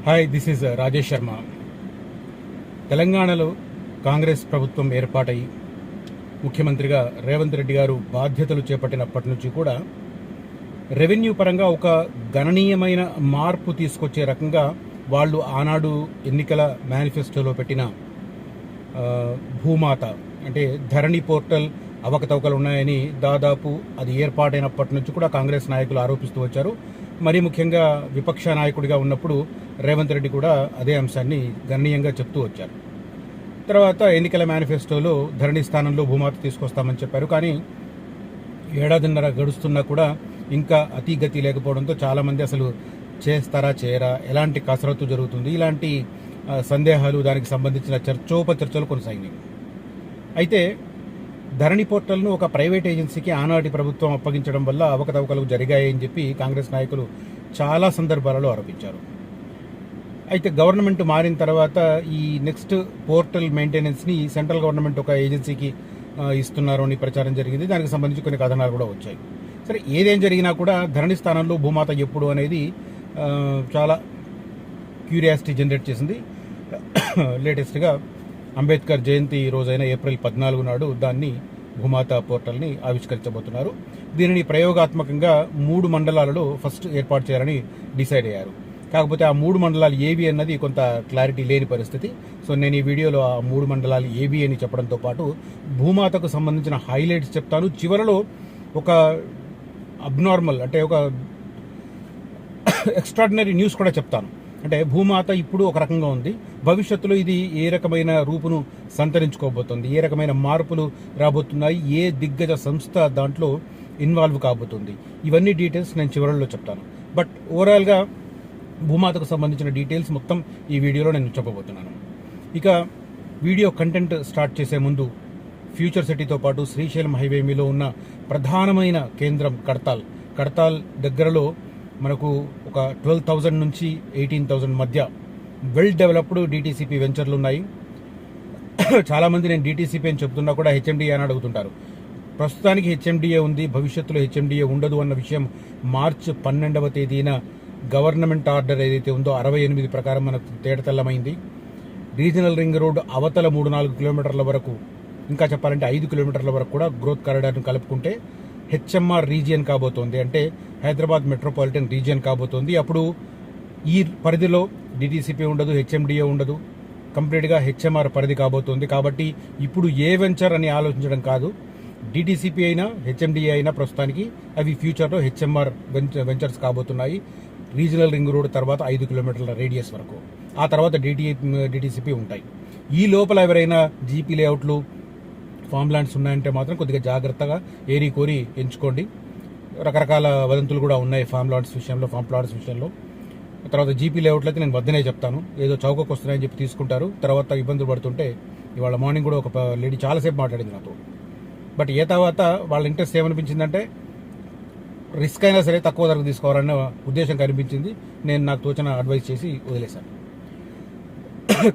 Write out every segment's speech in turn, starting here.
Hi, this is Rajesh Sharma. తెలంగాణలో కాంగ్రెస్ ప్రభుత్వం ఏర్పాటై ముఖ్యమంత్రిగా రేవంత్ రెడ్డి గారు బాధ్యతలు చేపట్టినప్పటి నుంచి కూడా రెవెన్యూ పరంగా ఒక గణనీయమైన మార్పు తీసుకొచ్చే రకంగా వాళ్ళు ఆనాడు ఎన్నికల మేనిఫెస్టోలో పెట్టిన భూమాత అంటే ధరణి పోర్టల్ అవకతవకలు ఉన్నాయని దాదాపు అది ఏర్పాటైనప్పటి నుంచి కూడా కాంగ్రెస్ నాయకులు ఆరోపిస్తూ వచ్చారు. మరీ ముఖ్యంగా విపక్ష నాయకుడిగా ఉన్నప్పుడు రేవంత్ రెడ్డి కూడా అదే అంశాన్ని గణనీయంగా చెప్తూ వచ్చారు. తర్వాత ఎన్నికల మేనిఫెస్టోలో ధరణి స్థానంలో భూమాత తీసుకొస్తామని చెప్పారు. కానీ ఏడాదిన్నర గడుస్తున్నా కూడా ఇంకా అతిగతి లేకపోవడంతో చాలామంది అసలు చేస్తారా చేయరా, ఎలాంటి కసరత్తు జరుగుతుంది, ఇలాంటి సందేహాలు, దానికి సంబంధించిన చర్చోపచర్చలు కొనసాగినాయి. అయితే ధరణి పోర్టల్ను ఒక ప్రైవేట్ ఏజెన్సీకి ఆనాటి ప్రభుత్వం అప్పగించడం వల్ల అవకతవకలు జరిగాయని చెప్పి కాంగ్రెస్ నాయకులు చాలా సందర్భాలలో ఆరోపించారు. అయితే గవర్నమెంట్ మారిన తర్వాత ఈ నెక్స్ట్ పోర్టల్ మెయింటెనెన్స్ని సెంట్రల్ గవర్నమెంట్ ఒక ఏజెన్సీకి ఇస్తున్నారు అని ప్రచారం జరిగింది. దానికి సంబంధించి కొన్ని కథనాలు కూడా వచ్చాయి. సరే, ఏదేం జరిగినా కూడా ధరణి స్థానంలో భూమాత ఎప్పుడు అనేది చాలా క్యూరియాసిటీ జనరేట్ చేసింది. లేటెస్ట్గా అంబేద్కర్ జయంతి రోజైన ఏప్రిల్ 14 నాడు దాన్ని భూమాత పోర్టల్ని ఆవిష్కరించబోతున్నారు. దీనిని ప్రయోగాత్మకంగా 3 మండలాలలో ఫస్ట్ ఏర్పాటు చేయాలని డిసైడ్ అయ్యారు. కాకపోతే ఆ 3 మండలాలు ఏవి అన్నది కొంత క్లారిటీ లేని పరిస్థితి. సో నేను ఈ వీడియోలో ఆ 3 మండలాలు ఏవి అని చెప్పడంతో పాటు భూమాతకు సంబంధించిన హైలైట్స్ చెప్తాను. చివరలో ఒక అబ్నార్మల్ అంటే ఒక ఎక్స్ట్రాడినరీ న్యూస్ కూడా చెప్తాను. అంటే భూమాత ఇప్పుడు ఒక రకంగా ఉంది, భవిష్యత్తులో ఇది ఏ రకమైన రూపును సంతరించుకోబోతుంది, ఏ రకమైన మార్పులు రాబోతున్నాయి, ఏ దిగ్గజ సంస్థ దాంట్లో ఇన్వాల్వ్ కాబోతుంది, ఇవన్నీ డీటెయిల్స్ నేను చివరిలో చెప్తాను. బట్ ఓవరాల్గా భూమాతకు సంబంధించిన డీటెయిల్స్ మొత్తం ఈ వీడియోలో నేను చెప్పబోతున్నాను. ఇక వీడియో కంటెంట్ స్టార్ట్ చేసే ముందు ఫ్యూచర్ సిటీతో పాటు శ్రీశైలం హైవేలో ఉన్న ప్రధానమైన కేంద్రం కడతాల్ దగ్గరలో మనకు ఒక 12,000 నుంచి 18,000 మధ్య వెల్ డెవలప్డ్ డిటిసిపి వెంచర్లు ఉన్నాయి. చాలామంది నేను డిటిసిపి అని చెప్తున్నా కూడా హెచ్ఎండిఏ అని అడుగుతుంటారు. ప్రస్తుతానికి హెచ్ఎండిఏ ఉంది, భవిష్యత్తులో హెచ్ఎండిఏ ఉండదు అన్న విషయం మార్చి 12వ తేదీన గవర్నమెంట్ ఆర్డర్ ఏదైతే ఉందో 68 ప్రకారం మనకు తేటతెల్లమైంది. రీజనల్ రింగ్ రోడ్ అవతల 3-4 కిలోమీటర్ల వరకు, ఇంకా చెప్పాలంటే 5 కిలోమీటర్ల వరకు కూడా గ్రోత్ కారిడార్ను కలుపుకుంటే హెచ్ఎంఆర్ రీజియన్ కాబోతోంది, అంటే హైదరాబాద్ మెట్రోపాలిటన్ రీజియన్ కాబోతోంది. అప్పుడు ఈ పరిధిలో డిటిసిపి ఉండదు, హెచ్ఎండిఏ ఉండదు, కంప్లీట్గా హెచ్ఎంఆర్ పరిధి కాబోతోంది. కాబట్టి ఇప్పుడు ఏ వెంచర్ అని ఆలోచించడం కాదు, డిటిసిపి అయినా హెచ్ఎండిఏ అయినా ప్రస్తుతానికి అవి ఫ్యూచర్లో హెచ్ఎంఆర్ వెంచర్స్ కాబోతున్నాయి. రీజనల్ రింగ్ రోడ్ తర్వాత 5 కిలోమీటర్ల రేడియస్ వరకు, ఆ తర్వాత డిటిసిపి ఉంటాయి. ఈ లోపల ఎవరైనా జీపీ లేఅవుట్లు, ఫామ్ ల్యాండ్స్ ఉన్నాయంటే మాత్రం కొద్దిగా జాగ్రత్తగా ఏరి కోరి ఎంచుకోండి. రకరకాల వదంతులు కూడా ఉన్నాయి ఫామ్ ప్లాట్స్ విషయంలో. తర్వాత జీపీ లేఅవుట్లు అయితే నేను వద్దనే చెప్తాను, ఏదో చౌకకు వస్తున్నాయని చెప్పి తీసుకుంటారు, తర్వాత ఇబ్బందులు పడుతుంటే. ఇవాళ మార్నింగ్ కూడా ఒక లేడీ చాలాసేపు మాట్లాడింది నాతో. బట్ తర్వాత వాళ్ళ ఇంట్రెస్ట్ ఏమనిపించిందంటే రిస్క్ అయినా సరే తక్కువ ధరకు తీసుకోవాలన్న ఉద్దేశం కనిపించింది. నేను నాకు తోచిన అడ్వైస్ చేసి వదిలేశాను.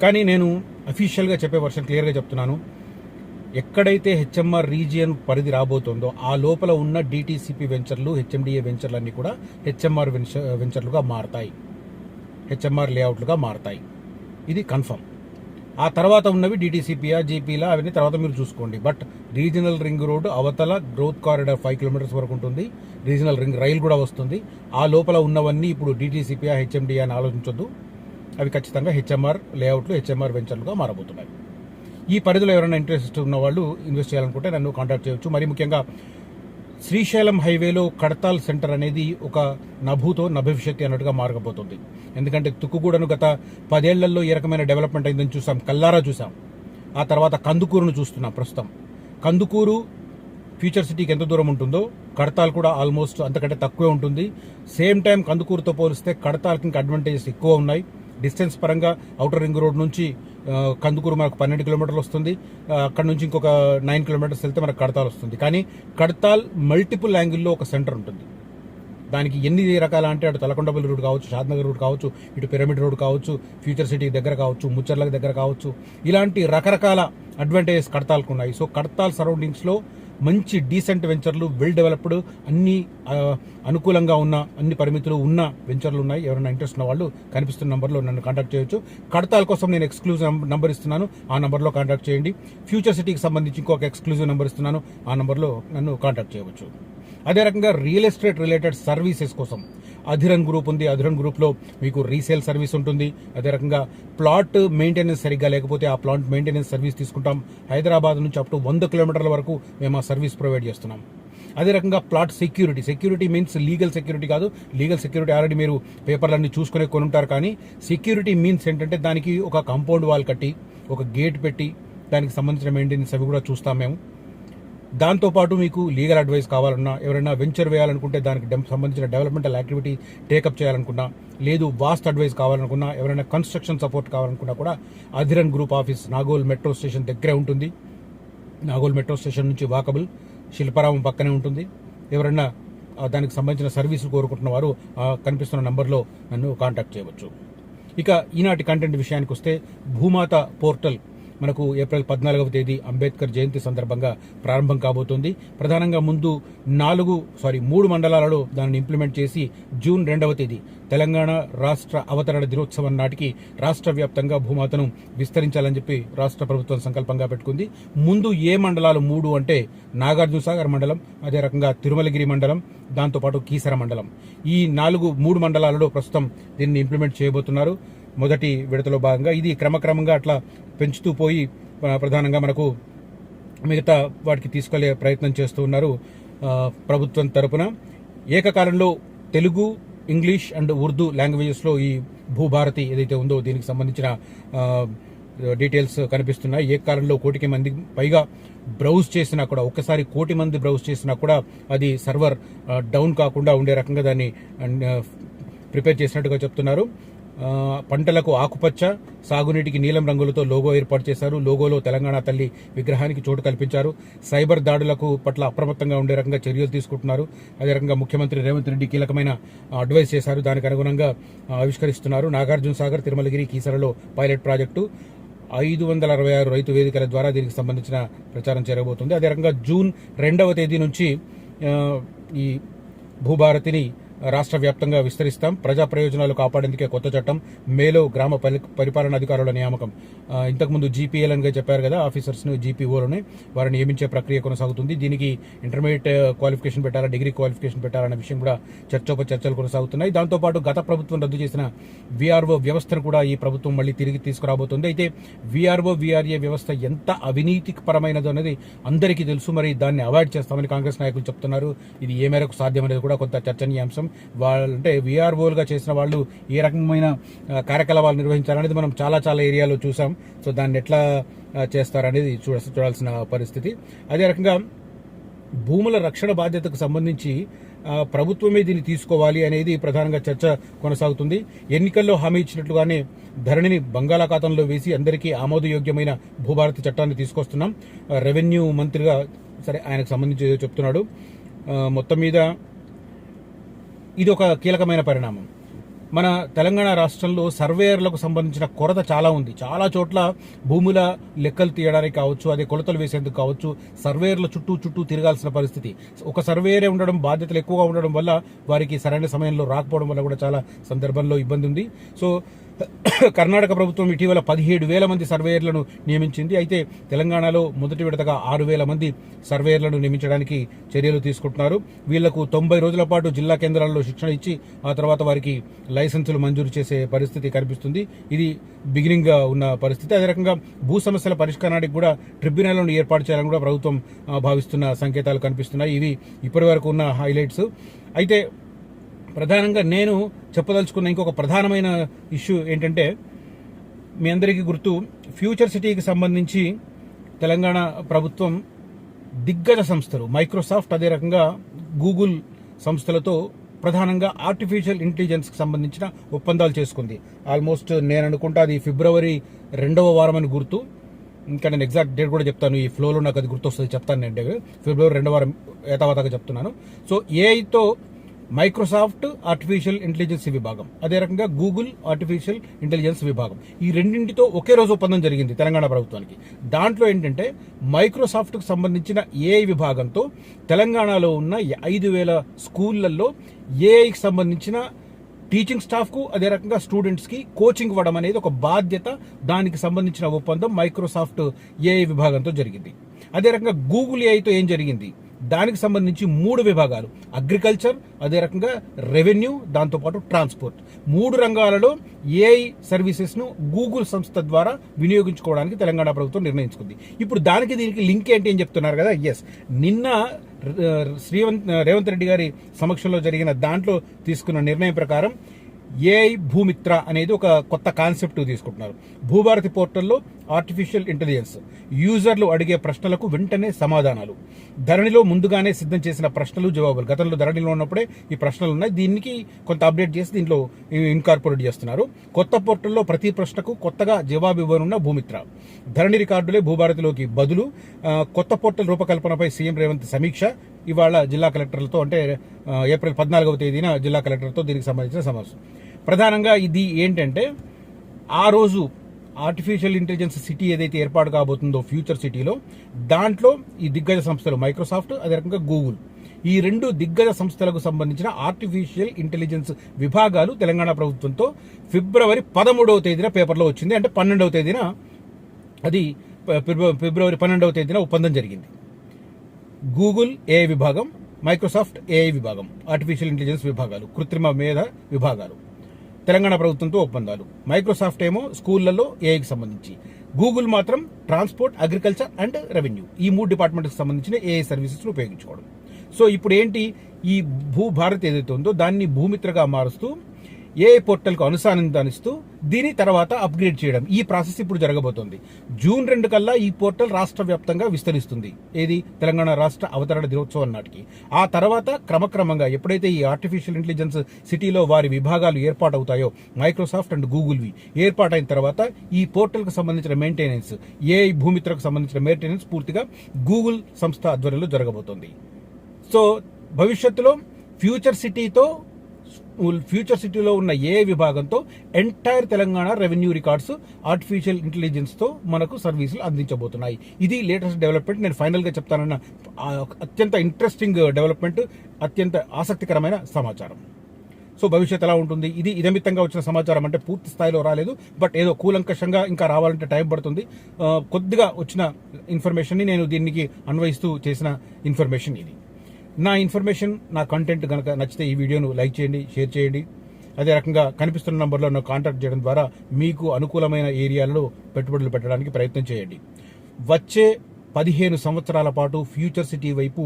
కానీ నేను అఫీషియల్గా చెప్పే వర్షన్ క్లియర్గా చెప్తున్నాను. ఎక్కడైతే హెచ్ఎంఆర్ రీజియన్ పరిధి రాబోతుందో ఆ లోపల ఉన్న డిటిసిపి వెంచర్లు, హెచ్ఎండిఏ వెంచర్లన్నీ కూడా హెచ్ఎంఆర్ వెంచర్లుగా మారతాయి, హెచ్ఎంఆర్ లేఅవుట్లుగా మారతాయి. ఇది కన్ఫర్మ్. ఆ తర్వాత ఉన్నవి డిటిసిపియా, జీపీలా, అవన్నీ తర్వాత మీరు చూసుకోండి. బట్ రీజనల్ రింగ్ రోడ్ అవతల గ్రోత్ కారిడార్ 5 కిలోమీటర్స్ వరకు ఉంటుంది, రీజనల్ రింగ్ రైలు కూడా వస్తుంది. ఆ లోపల ఉన్నవన్నీ ఇప్పుడు డిటిసిపియా, హెచ్ఎండిఏ అని ఆలోచించొద్దు. అవి ఖచ్చితంగా హెచ్ఎంఆర్ లేఅవుట్లు, హెచ్ఎంఆర్ వెంచర్లుగా మారబోతున్నాయి. ఈ పరిధిలో ఎవరైనా ఇంట్రెస్ట్ ఉన్న వాళ్ళు ఇన్వెస్ట్ చేయాలనుకుంటే నన్ను కాంటాక్ట్ చేయొచ్చు. మరి ముఖ్యంగా శ్రీశైలం హైవేలో కడతాల్ సెంటర్ అనేది ఒక నభూతో నభవిష్యత్తు అన్నట్టుగా మారకపోతుంది. ఎందుకంటే తుక్కుగూడను గత 10 ఏళ్లలో ఏ రకమైన డెవలప్మెంట్ అయిందని చూసాం, కల్లారా చూసాం. ఆ తర్వాత కందుకూరును చూస్తున్నాం. ప్రస్తుతం కందుకూరు ఫ్యూచర్ సిటీకి ఎంత దూరం ఉంటుందో కడతాల్ కూడా ఆల్మోస్ట్ అంతకంటే తక్కువే ఉంటుంది. సేమ్ టైం కందుకూరుతో పోలిస్తే కడతాల్కి ఇంకా అడ్వాంటేజెస్ ఎక్కువ ఉన్నాయి. డిస్టెన్స్ పరంగా ఔటర్ రింగ్ రోడ్ నుంచి కందుకూరు మనకు 12 కిలోమీటర్లు వస్తుంది, అక్కడ నుంచి ఇంకొక 9 కిలోమీటర్స్ వెళ్తే మనకు కడతాల్ వస్తుంది. కానీ కడతాల్ మల్టిపుల్ యాంగిల్లో ఒక సెంటర్ ఉంటుంది. దానికి ఎన్ని రకాల అంటే అటు తలకొండపల్లి రోడ్ కావచ్చు, షాద్నగర్ రోడ్ కావచ్చు, ఇటు పిరమిడ్ రోడ్ కావచ్చు, ఫ్యూచర్ సిటీ దగ్గర కావచ్చు, ముచ్చర్లకు దగ్గర కావచ్చు, ఇలాంటి రకరకాల అడ్వాంటేజెస్ కడతాల్కు ఉన్నాయి. సో కడతాల్ సరౌండింగ్స్లో మంచి డీసెంట్ వెంచర్లు, వెల్ డెవలప్డ్, అన్ని అనుకూలంగా ఉన్న, అన్ని పరిమితులు ఉన్న వెంచర్లు ఉన్నాయి. ఎవరైనా ఇంట్రెస్ట్ ఉన్న వాళ్ళు కనిపిస్తున్న నంబర్లో నన్ను కాంటాక్ట్ చేయొచ్చు. కడతాల కోసం నేను ఎక్స్క్లూజివ్ నంబర్ ఇస్తున్నాను, ఆ నంబర్లో కాంటాక్ట్ చేయండి. ఫ్యూచర్ సిటీకి సంబంధించి ఇంకొక ఎక్స్క్లూజివ్ నంబర్ ఇస్తున్నాను, ఆ నంబర్లో నన్ను కాంటాక్ట్ చేయవచ్చు. అదే రకంగా రియల్ ఎస్టేట్ రిలేటెడ్ సర్వీసెస్ కోసం అధిరన్ గ్రూప్ ఉంది. అధిరన్ గ్రూప్లో మీకు రీసేల్ సర్వీస్ ఉంటుంది. అదే రకంగా ప్లాట్ మెయింటెనెన్స్ సరిగ్గా లేకపోతే ఆ ప్లాట్ మెయింటెనెన్స్ సర్వీస్ తీసుకుంటాం. హైదరాబాద్ నుంచి అప్ టు 100 కిలోమీటర్ల వరకు మేము ఆ సర్వీస్ ప్రొవైడ్ చేస్తున్నాం. అదే రకంగా plot security means legal security కాదు. లీగల్ సెక్యూరిటీ ఆల్రెడీ మీరు పేపర్లన్నీ చూసుకునే కొనుంటారు. కానీ సెక్యూరిటీ మీన్స్ ఏంటంటే దానికి ఒక కాంపౌండ్ వాల్ కట్టి, ఒక గేట్ పెట్టి, దానికి సంబంధించిన మెయింటెనెన్స్ అవి కూడా చూస్తాం మేము. దాంతోపాటు మీకు లీగల్ అడ్వైస్ కావాలన్నా, ఎవరైనా వెంచర్ వేయాలనుకుంటే దానికి సంబంధించిన డెవలప్మెంటల్ యాక్టివిటీ టేకప్ చేయాలనుకున్నా, లేదు వాస్తు అడ్వైస్ కావాలనుకున్నా, ఎవరైనా కన్స్ట్రక్షన్ సపోర్ట్ కావాలనుకున్నా కూడా Adhiran group office Nagole metro station దగ్గరే ఉంటుంది. నాగోల్ మెట్రో స్టేషన్ నుంచి వాకబుల్, శిల్పారామం పక్కనే ఉంటుంది. ఎవరైనా దానికి సంబంధించిన సర్వీసులు కోరుకుంటున్న వారు కనిపిస్తున్న నంబర్లో నన్ను కాంటాక్ట్ చేయవచ్చు. ఇక ఈనాటి కంటెంట్ విషయానికి వస్తే, భూమాత పోర్టల్ మనకు ఏప్రిల్ 14వ తేదీ అంబేద్కర్ జయంతి సందర్భంగా ప్రారంభం కాబోతోంది. ప్రధానంగా ముందు 3 మండలాలలో దానిని ఇంప్లిమెంట్ చేసి జూన్ 2వ తేదీ తెలంగాణ రాష్ట్ర అవతరణ దినోత్సవం నాటికి రాష్ట్ర వ్యాప్తంగా భూమాతను విస్తరించాలని చెప్పి రాష్ట్ర ప్రభుత్వం సంకల్పంగా పెట్టుకుంది. ముందు ఏ మండలాలు 3 అంటే నాగార్జునసాగర్ మండలం, అదే రకంగా తిరుమలగిరి మండలం, దాంతోపాటు కీసర మండలం. ఈ 3 మండలాలలో ప్రస్తుతం దీన్ని ఇంప్లిమెంట్ చేయబోతున్నారు. మొదటి విడతలో భాగంగా ఇది క్రమక్రమంగా అట్లా పెంచుతూ పోయి ప్రధానంగా మనకు మిగతా వాటికి తీసుకెళ్లే ప్రయత్నం చేస్తూ ఉన్నారు ప్రభుత్వం తరపున. ఏకకాలంలో తెలుగు, ఇంగ్లీష్ అండ్ ఉర్దూ లాంగ్వేజెస్లో ఈ భూభారతి ఏదైతే ఉందో దీనికి సంబంధించిన డీటెయిల్స్ కనిపిస్తున్నాయి. ఏకకాలంలో 1 కోటి మంది పైగా బ్రౌజ్ చేసినా కూడా, ఒక్కసారి 1 కోటి మంది బ్రౌజ్ చేసినా కూడా అది సర్వర్ డౌన్ కాకుండా ఉండే రకంగా దాన్ని ప్రిపేర్ చేసినట్టుగా చెప్తున్నారు. పంటలకు ఆకుపచ్చ, సాగునీటికి నీలం రంగులతో లోగో ఏర్పాటు చేశారు. లోగోలో తెలంగాణ తల్లి విగ్రహానికి చోటు కల్పించారు. సైబర్ దాడులకు పట్ల అప్రమత్తంగా ఉండే రకంగా చర్యలు తీసుకుంటున్నారు. అదే రకంగా ముఖ్యమంత్రి రేవంత్ రెడ్డి కీలకమైన అడ్వైస్ చేశారు, దానికి అనుగుణంగా ఆవిష్కరిస్తున్నారు. నాగార్జున సాగర్, తిరుమలగిరి, కీసరలో పైలట్ ప్రాజెక్టు 566 రైతు వేదికల ద్వారా దీనికి సంబంధించిన ప్రచారం జరగబోతుంది. అదే రకంగా జూన్ 2వ తేదీ నుంచి ఈ భూభారతిని రాష్ట్ర వ్యాప్తంగా విస్తరిస్తాం. ప్రజా ప్రయోజనాలు కాపాడేందుకే కొత్త చట్టం. మేలో గ్రామ పరిపాలన అధికారుల నియామకం. ఇంతకుముందు జీపీఎల్ అని చెప్పారు కదా, ఆఫీసర్స్ను జీపీఓలోనే వారిని నియమించే ప్రక్రియ కొనసాగుతుంది. దీనికి ఇంటర్మీడియట్ క్వాలిఫికేషన్ పెట్టాలా, డిగ్రీ క్వాలిఫికేషన్ పెట్టాలన్న విషయం కూడా చర్చలు కొనసాగుతున్నాయి. దాంతోపాటు గత ప్రభుత్వం రద్దు చేసిన వీఆర్ఓ వ్యవస్థను కూడా ఈ ప్రభుత్వం మళ్ళీ తిరిగి తీసుకురాబోతుంది. అయితే వీఆర్ఓ వీఆర్ఏ వ్యవస్థ ఎంత అవినీతి పరమైనదో అనేది అందరికీ తెలుసు. మరి దాన్ని అవాయిడ్ చేస్తామని కాంగ్రెస్ నాయకులు చెప్తున్నారు. ఇది ఏ మేరకు సాధ్యమనేది కూడా కొంత చర్చనీయాంశం. అంటే వీఆర్ఓలుగా చేసిన వాళ్ళు ఏ రకమైన కార్యకలాపాలు నిర్వహించాలనేది మనం చాలా ఏరియాలో చూసాం. సో దాన్ని ఎట్లా చేస్తారనేది చూడాల్సిన పరిస్థితి. అదే రకంగా భూముల రక్షణ బాధ్యతకు సంబంధించి ప్రభుత్వమే దీన్ని తీసుకోవాలి అనేది ప్రధానంగా చర్చ కొనసాగుతుంది. ఎన్నికల్లో హామీ ఇచ్చినట్లుగానే ధరణిని బంగాళాఖాతంలో వేసి అందరికీ ఆమోదయోగ్యమైన భూభారతి చట్టాన్ని తీసుకొస్తున్నాం. రెవెన్యూ మంత్రిగా సరే ఆయనకు సంబంధించి చెప్తున్నాడు. మొత్తం మీద ఇది ఒక కీలకమైన పరిణామం. మన తెలంగాణ రాష్ట్రంలో సర్వేయర్లకు సంబంధించిన కొరత చాలా ఉంది. చాలా చోట్ల భూముల లెక్కలు తీయడానికి కావచ్చు, అదే కొలతలు వేసేందుకు కావచ్చు, సర్వేయర్ల చుట్టూ తిరగాల్సిన పరిస్థితి. ఒక సర్వేయరే ఉండడం, బాధ్యతలు ఎక్కువగా ఉండడం వల్ల వారికి సరైన సమయంలో రాకపోవడం వల్ల కూడా చాలా సందర్భంలో ఇబ్బంది ఉంది. సో కర్ణాటక ప్రభుత్వం ఇటీవల 17,000 మంది సర్వేయర్లను నియమించింది. అయితే తెలంగాణలో మొదటి విడతగా 6,000 మంది సర్వేయర్లను నియమించడానికి చర్యలు తీసుకుంటున్నారు. వీళ్లకు 90 రోజుల పాటు జిల్లా కేంద్రాల్లో శిక్షణ ఇచ్చి ఆ తర్వాత వారికి లైసెన్సులు మంజూరు చేసే పరిస్థితి కనిపిస్తుంది. ఇది బిగినింగ్ గా ఉన్న పరిస్థితి. అదే రకంగా భూ సమస్యల పరిష్కారానికి కూడా ట్రిబ్యునల్ను ఏర్పాటు చేయాలని కూడా ప్రభుత్వం భావిస్తున్న సంకేతాలు కనిపిస్తున్నాయి. ఇవి ఇప్పటి వరకు ఉన్న హైలైట్స్. అయితే ప్రధానంగా నేను చెప్పదలుచుకున్న ఇంకొక ప్రధానమైన ఇష్యూ ఏంటంటే, మీ అందరికీ గుర్తు, ఫ్యూచర్ సిటీకి సంబంధించి తెలంగాణ ప్రభుత్వం దిగ్గజ సంస్థలు మైక్రోసాఫ్ట్, అదే రకంగా గూగుల్ సంస్థలతో ప్రధానంగా ఆర్టిఫిషియల్ ఇంటెలిజెన్స్కి సంబంధించిన ఒప్పందాలు చేసుకుంది. ఆల్మోస్ట్ నేను అనుకుంటా అది ఫిబ్రవరి 2వ వారం అని గుర్తు. ఇంకా నేను ఎగ్జాక్ట్ డేట్ కూడా చెప్తాను, ఈ ఫ్లోలో నాకు అది గుర్తొస్తుంది, చెప్తాను. నేను ఫిబ్రవరి 2వ వారం ఏతావతాగా చెప్తున్నాను. సో ఏఐతో మైక్రోసాఫ్ట్ ఆర్టిఫిషియల్ ఇంటెలిజెన్స్ విభాగం, అదే రకంగా గూగుల్ ఆర్టిఫిషియల్ ఇంటెలిజెన్స్ విభాగం. ఈ రెండింటితో ఒకే రోజు ఒప్పందం జరిగింది తెలంగాణ ప్రభుత్వానికి. దాంట్లో ఏంటంటే మైక్రోసాఫ్ట్కు సంబంధించిన ఏఐ విభాగంతో తెలంగాణలో ఉన్న 5,000 స్కూళ్లలో ఏఐకి సంబంధించిన టీచింగ్ స్టాఫ్కు అదే రకంగా స్టూడెంట్స్కి కోచింగ్ ఇవ్వడం అనేది ఒక బాధ్యత. దానికి సంబంధించిన ఒప్పందం మైక్రోసాఫ్ట్ ఏఐ విభాగంతో జరిగింది. అదే రకంగా గూగుల్ ఏఐతో ఏం జరిగింది, దానికి సంబంధించి 3 విభాగాలు, అగ్రికల్చర్, అదే రకంగా రెవెన్యూ, దాంతోపాటు ట్రాన్స్పోర్ట్, 3 రంగాలలో ఏఐ సర్వీసెస్ను గూగుల్ సంస్థ ద్వారా వినియోగించుకోవడానికి తెలంగాణ ప్రభుత్వం నిర్ణయించుకుంది. ఇప్పుడు దానికి దీనికి లింక్ ఏంటి అని చెప్తున్నారు కదా. ఎస్, నిన్న రేవంత్ రెడ్డి గారి సమక్షంలో జరిగిన దాంట్లో తీసుకున్న నిర్ణయం ప్రకారం ఏఐ భూమిత్ర అనేది ఒక కొత్త కాన్సెప్ట్ తీసుకుంటున్నారు. భూభారతి పోర్టల్లో ఆర్టిఫిషియల్ ఇంటెలిజెన్స్ యూజర్లు అడిగే ప్రశ్నలకు వెంటనే సమాధానాలు, ధరణిలో ముందుగానే సిద్ధం చేసిన ప్రశ్నలు జవాబులు. గతంలో ధరణిలో ఉన్నప్పుడే ఈ ప్రశ్నలు ఉన్నాయి, దీనికి కొంత అప్డేట్ చేసి దీంట్లో ఇన్కార్పొరేట్ చేస్తున్నారు. కొత్త పోర్టల్లో ప్రతి ప్రశ్నకు కొత్తగా జవాబు ఇవ్వనున్న భూమిత్ర, ధరణి రికార్డులే భూభారతిలోకి బదులు, కొత్త పోర్టల్ రూపకల్పనపై సీఎం రేవంత్ సమీక్ష. ఇవాళ జిల్లా కలెక్టర్లతో, అంటే ఏప్రిల్ 14వ తేదీన జిల్లా కలెక్టర్తో దీనికి సంబంధించిన సమావేశం. ప్రధానంగా ఇది ఏంటంటే, ఆ రోజు ఆర్టిఫిషియల్ ఇంటెలిజెన్స్ సిటీ ఏదైతే ఏర్పాటు కాబోతుందో ఫ్యూచర్ సిటీలో, దాంట్లో ఈ దిగ్గజ సంస్థలు మైక్రోసాఫ్ట్, అదే రకంగా గూగుల్, ఈ 2 దిగ్గజ సంస్థలకు సంబంధించిన ఆర్టిఫిషియల్ ఇంటెలిజెన్స్ విభాగాలు తెలంగాణ ప్రభుత్వంతో ఫిబ్రవరి 13వ తేదీన పేపర్లో వచ్చింది. అంటే 12వ తేదీన, అది ఫిబ్రవరి 12వ తేదీన ఒప్పందం జరిగింది. గూగుల్ ఏఐ విభాగం, మైక్రోసాఫ్ట్ ఏఐ విభాగం, ఆర్టిఫిషియల్ ఇంటెలిజెన్స్ విభాగాలు, కృత్రిమ మేధ విభాగాలు, తెలంగాణ ప్రభుత్వంతో ఒప్పందాలు. మైక్రోసాఫ్ట్ ఏమో స్కూళ్లలో ఏఐకి సంబంధించి, గూగుల్ మాత్రం ట్రాన్స్పోర్ట్, అగ్రికల్చర్ అండ్ రెవెన్యూ, ఈ 3 డిపార్ట్మెంట్కి సంబంధించిన ఏఐ సర్వీసెస్ ఉపయోగించుకోవడం. సో ఇప్పుడు ఏంటి, ఈ భూభారత్ ఏదైతే ఉందో దాన్ని భూమిత్రగా మారుస్తూ ఏఐ పోర్టల్కు అనుసంధానిస్తూ దీని తర్వాత అప్గ్రేడ్ చేయడం, ఈ ప్రాసెస్ ఇప్పుడు జరగబోతోంది. జూన్ 2 కల్లా ఈ పోర్టల్ రాష్ట్ర వ్యాప్తంగా విస్తరిస్తుంది. ఏది, తెలంగాణ రాష్ట్ర అవతరణ దినోత్సవం నాటికి. ఆ తర్వాత క్రమక్రమంగా ఎప్పుడైతే ఈ ఆర్టిఫిషియల్ ఇంటెలిజెన్స్ సిటీలో వారి విభాగాలు ఏర్పాటవుతాయో, మైక్రోసాఫ్ట్ అండ్ గూగుల్వి ఏర్పాటైన తర్వాత ఈ పోర్టల్కు సంబంధించిన మెయింటెనెన్స్, ఏఐ భూమిత్రకు సంబంధించిన మెయింటెనెన్స్ పూర్తిగా గూగుల్ సంస్థ ఆధ్వర్యంలో జరగబోతోంది. సో భవిష్యత్తులో ఫ్యూచర్ సిటీలో ఉన్న ఏ విభాగంతో entire Telangana revenue records artificial intelligence తో మనకు సర్వీసులు అందించబోతున్నాయి. ఇది లేటెస్ట్ డెవలప్మెంట్. నేను ఫైనల్ గా చెప్తానన్న అత్యంత ఇంట్రెస్టింగ్ డెవలప్మెంట్, అత్యంత ఆసక్తికరమైన సమాచారం. సో భవిష్యత్ ఎలా ఉంటుంది, ఇది ఇదమిత్తంగా వచ్చిన సమాచారం, అంటే పూర్తి స్థాయిలో రాలేదు, బట్ ఏదో కూలంకషంగా ఇంకా రావాలంటే టైం పడుతుంది. కొద్దిగా వచ్చిన ఇన్ఫర్మేషన్ ని నేను దీనికి అన్వయిస్తూ చేసిన ఇన్ఫర్మేషన్ ఇది. నా ఇన్ఫర్మేషన్, నా కంటెంట్ కనుక నచ్చితే ఈ వీడియోను లైక్ చేయండి, షేర్ చేయండి. అదే రకంగా కనిపిస్తున్న నంబర్లో నాకు కాంటాక్ట్ చేయడం ద్వారా మీకు అనుకూలమైన ఏరియాలలో పెట్టుబడులు పెట్టడానికి ప్రయత్నం చేయండి. వచ్చే 15 సంవత్సరాల పాటు ఫ్యూచర్ సిటీ వైపు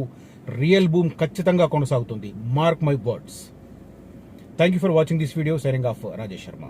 రియల్ బూమ్ ఖచ్చితంగా కొనసాగుతుంది. Mark my words. Thank you for watching this video. Signing off Rajesh Sharma.